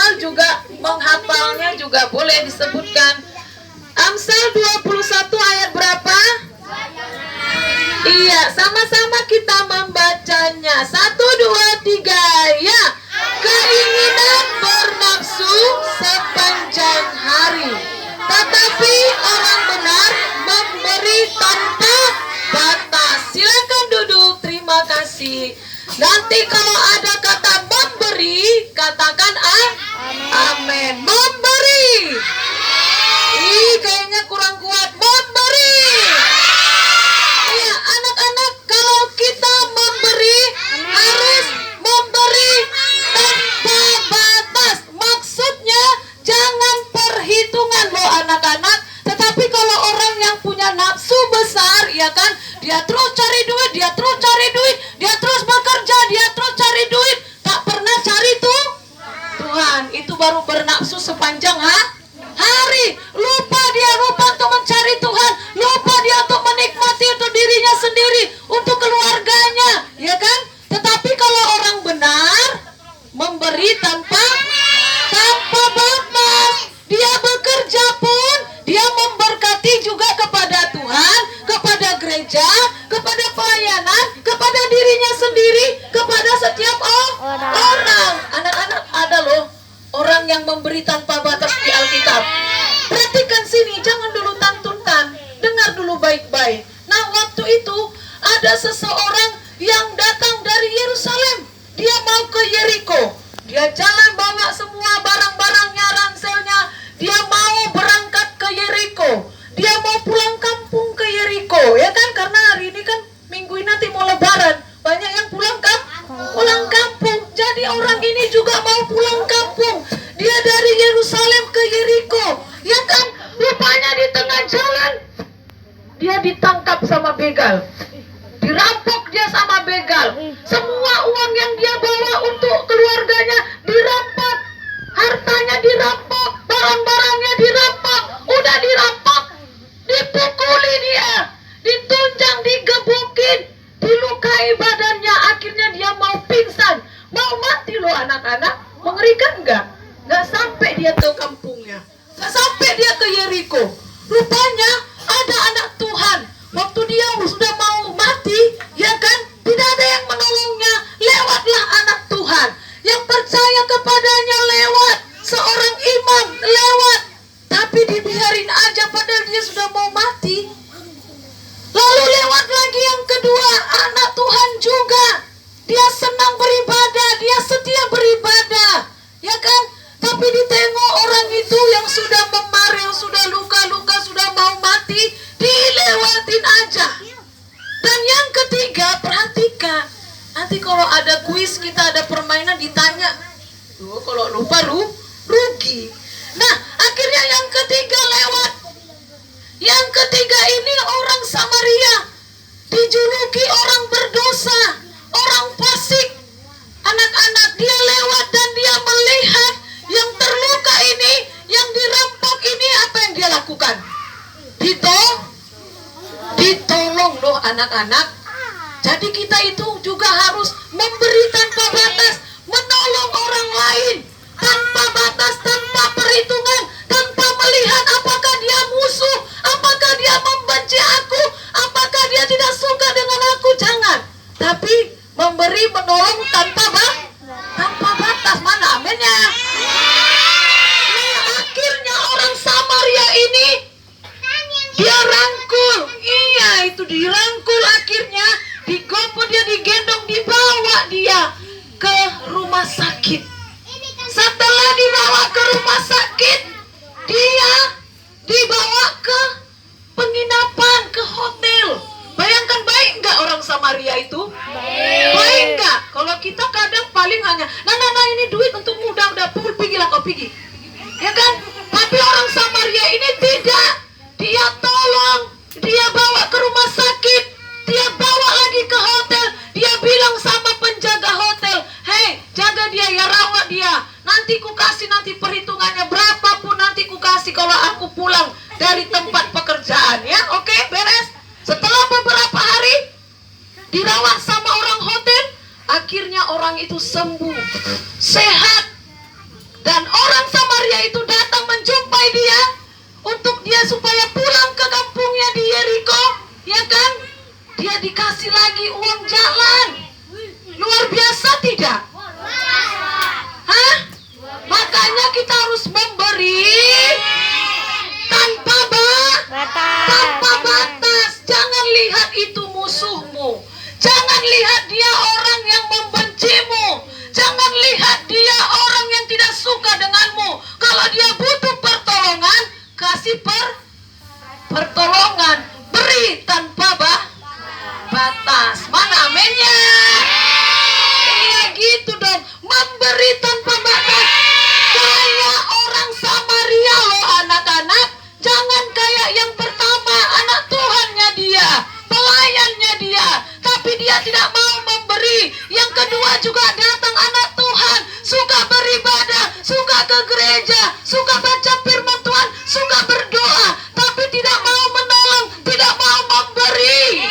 hafal juga, menghafalnya juga boleh disebutkan. Amsal 21 ayat berapa? Iya, sama-sama kita membacanya. 1, 2, 3, ya. Keinginan bernafsu sepanjang hari, tetapi orang benar memberi tanpa batas. Silakan duduk, terima kasih. Nanti kalau ada kata memberi, katakan amin. Memberi. Ih, kayaknya kurang kuat. Memberi. Iya, anak-anak, kalau kita memberi, harus memberi tanpa batas. Maksudnya jangan perhitungan loh anak-anak. Tetapi kalau orang yang punya nafsu besar, ya kan, dia terus cari duit, dia terus cari duit, dia terus bekerja, dia terus cari duit, tak pernah cari Tuhan. Itu baru bernafsu sepanjang hari. Lupa dia, lupa untuk mencari Tuhan, lupa dia untuk menikmati untuk dirinya sendiri, untuk keluarganya, ya kan? Tetapi kalau orang benar memberi tanpa batas, dia bekerja pun dia memberkati juga kepada Tuhan, kepada gereja, kepada pelayanan, kepada dirinya sendiri, kepada setiap orang. Anak-anak, ada loh orang yang memberi tanpa batas di Alkitab. Perhatikan sini, jangan dulu tantunkan, dengar dulu baik-baik. Nah, waktu itu ada seseorang yang datang dari Yerusalem. Dia mau ke Yeriko. Dia jalan bawa semua barang-barangnya, ranselnya. Dia mau berangkat ke Yeriko. Dia mau pulang kampung ke Yeriko, ya kan? Karena hari ini kan minggu ini nanti mau lebaran. Banyak yang pulang kampung. Jadi orang ini juga mau pulang kampung. Dia dari Yerusalem ke Yeriko, ya kan? Rupanya di tengah jalan dia ditangkap sama begal. Dirampok dia sama begal. Semua uang yang dia bawa untuk keluarganya dirampok. Hartanya dirampok, barang-barangnya dirampok. Udah dirampok, dipukuli dia, ditunjang, digebukin, dilukai badannya. Akhirnya dia mau pingsan, mau mati loh anak-anak. Mengerikan enggak? Enggak sampai dia ke kampungnya, enggak sampai dia ke Yeriko. Rupanya ada anak Tuhan, waktu dia sudah mau mati, ya kan, tidak ada yang menolongnya. Lewatlah anak Tuhan yang percaya kepadanya, lewat seorang imam, lewat. Tapi dibiarin aja padahal dia sudah mau mati. Lalu lewat lagi yang kedua, anak Tuhan juga. Dia senang beribadah, dia setia beribadah, ya kan? Tapi ditengok orang itu yang sudah memar, yang sudah luka-luka, sudah mau mati, dilewatin aja. Dan yang ketiga, perhatikan. Nanti kalau ada kuis, kita ada permainan, ditanya. Tuh, kalau lupa rugi. Nah, akhirnya yang ketiga lewat. Yang ketiga ini orang Samaria, dijuluki orang berdosa, orang fasik. Anak-anak, dia lewat dan dia melihat yang terluka ini, yang dirampok ini, apa yang dia lakukan? Ditolong loh anak-anak. Jadi kita itu juga harus memberi tanpa batas, menolong orang lain tanpa batas, tanpa perhitungan, tanpa melihat apakah dia musuh, apakah dia membenci aku, apakah dia tidak suka dengan aku. Jangan. Tapi memberi, menolong tanpa batas. Mana aminnya? Nah, akhirnya orang Samaria ini dia rangkul. Iya, itu dirangkul, akhirnya digopot dia, digendong, dibawa dia ke rumah sakit. Setelah dibawa ke rumah sakit, dia dibawa ke penginapan, ke hotel. Bayangkan, baik nggak orang Samaria itu? Baik nggak? Kalau kita kadang paling hanya, nah ini duit untukmu, udah pergilah kau pergi, ya kan? Tapi orang Samaria ini tidak. Dia tolong, dia bawa ke rumah sakit, dia bawa lagi ke hotel. Dia bilang sama penjaga hotel, hei, jaga dia ya, rawat dia. Nanti ku kasih, nanti perhitungannya berapapun nanti ku kasih kalau aku pulang dari tempat pekerjaan, ya. Oke, beres. Setelah beberapa hari dirawat sama orang hotel, akhirnya orang itu sembuh, sehat. Dan orang Samaria itu datang menjumpai dia untuk dia supaya pulang ke kampungnya di Yeriko, ya kan? Dia dikasih lagi uang jalan. Luar biasa tidak? Hah? Makanya kita harus memberi tanpa batas. Jangan lihat itu musuhmu. Jangan lihat dia orang yang membencimu. Jangan lihat dia orang yang tidak suka denganmu. Kalau dia butuh pertolongan, kasih pertolongan. Beri tanpa batas. Mana amennya? Iya gitu dong. Memberi tanpa batas. Kayak orang Samaria loh anak-anak. Jangan kayak yang pertama, anak Tuhannya dia, pelayannya dia, tapi dia tidak mau memberi. Yang kedua juga datang anak Tuhan, suka beribadah, suka ke gereja, suka baca firman Tuhan, suka berdoa, tapi tidak mau menolong, tidak mau memberi.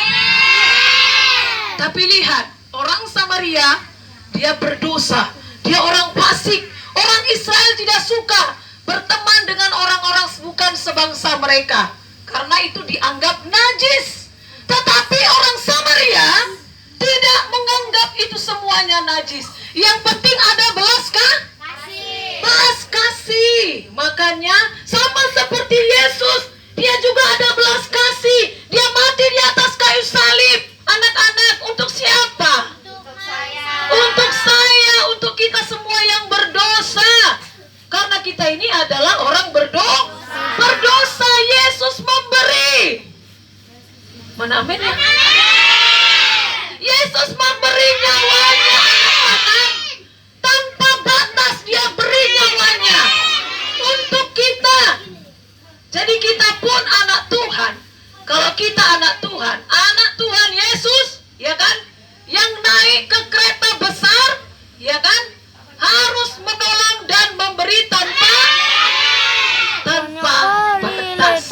Tapi lihat, orang Samaria, dia berdosa, dia orang fasik. Orang Israel tidak suka berteman dengan orang-orang bukan sebangsa mereka, karena itu dianggap najis. Tetapi orang Samaria tidak menganggap itu semuanya najis. Yang penting ada belas kasih. Makanya sama seperti Yesus, dia juga ada belas kasih. Dia mati di atas kayu salib. Anak-anak, untuk siapa? Untuk saya, untuk kita semua yang berdosa. Karena kita ini adalah orang berdosa. Yesus memberi. Mana amin ya? Yesus memberi nyawanya. Tanpa batas dia beri nyawanya untuk kita. Jadi kita pun anak Tuhan. Kalau kita anak Tuhan Yesus, ya kan? Yang naik ke kereta besar, ya kan? Harus menolong dan memberi tanpa batas.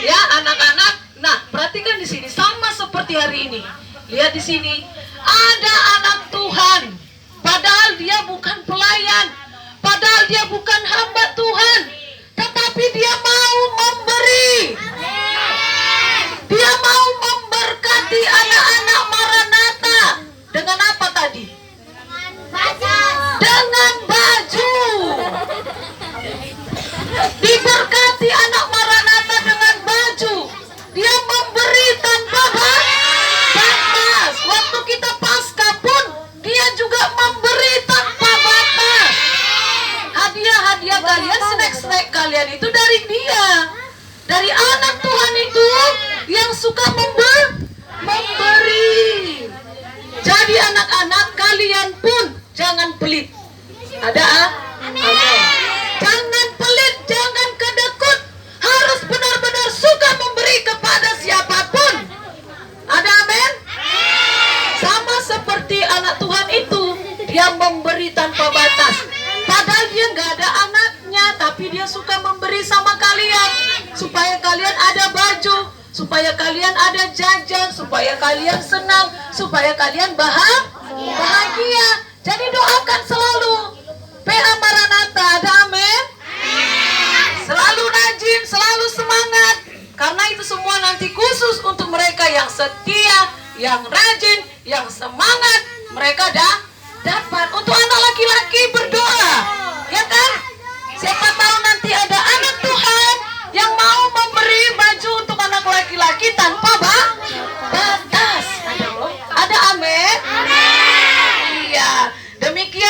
Ya anak-anak. Nah, perhatikan di sini sama seperti hari ini. Lihat di sini, ada anak Tuhan. Padahal dia bukan pelayan, padahal dia bukan hamba Tuhan, tetapi dia mau memberi. Dia mau memberkati anak-anak Maranatha. Dengan apa tadi? Dengan baju. Diberkati anak Maranatha dengan baju. Dia memberi tanpa batas. Waktu kita pasca pun dia juga memberi tanpa batas. Hadiah-hadiah kalian, snack-snack kalian itu dari dia. Dari anak Tuhan itu yang suka memberi. Jadi anak-anak kalian pun jangan pelit. Ada? Amin. Jangan pelit, jangan kedekut. Harus benar-benar suka memberi kepada siapapun. Ada amin? Sama seperti anak Tuhan itu, dia memberi tanpa batas. Padahal dia nggak ada anaknya, tapi dia suka memberi sama kalian. Supaya kalian ada baju, supaya kalian ada jajan, supaya kalian senang, supaya kalian bahagia. Jadi doakan selalu. PA Maranatha, ada amin? Selalu rajin, selalu semangat. Karena itu semua nanti khusus untuk mereka yang setia, yang rajin, yang semangat. Mereka dapat. Untuk anak laki-laki berdoa, ya kan? Siapa tahu nanti ada anak Tuhan yang mau memberi baju untuk anak laki-laki tanpa batas. Ada amin? Iya. Demikian.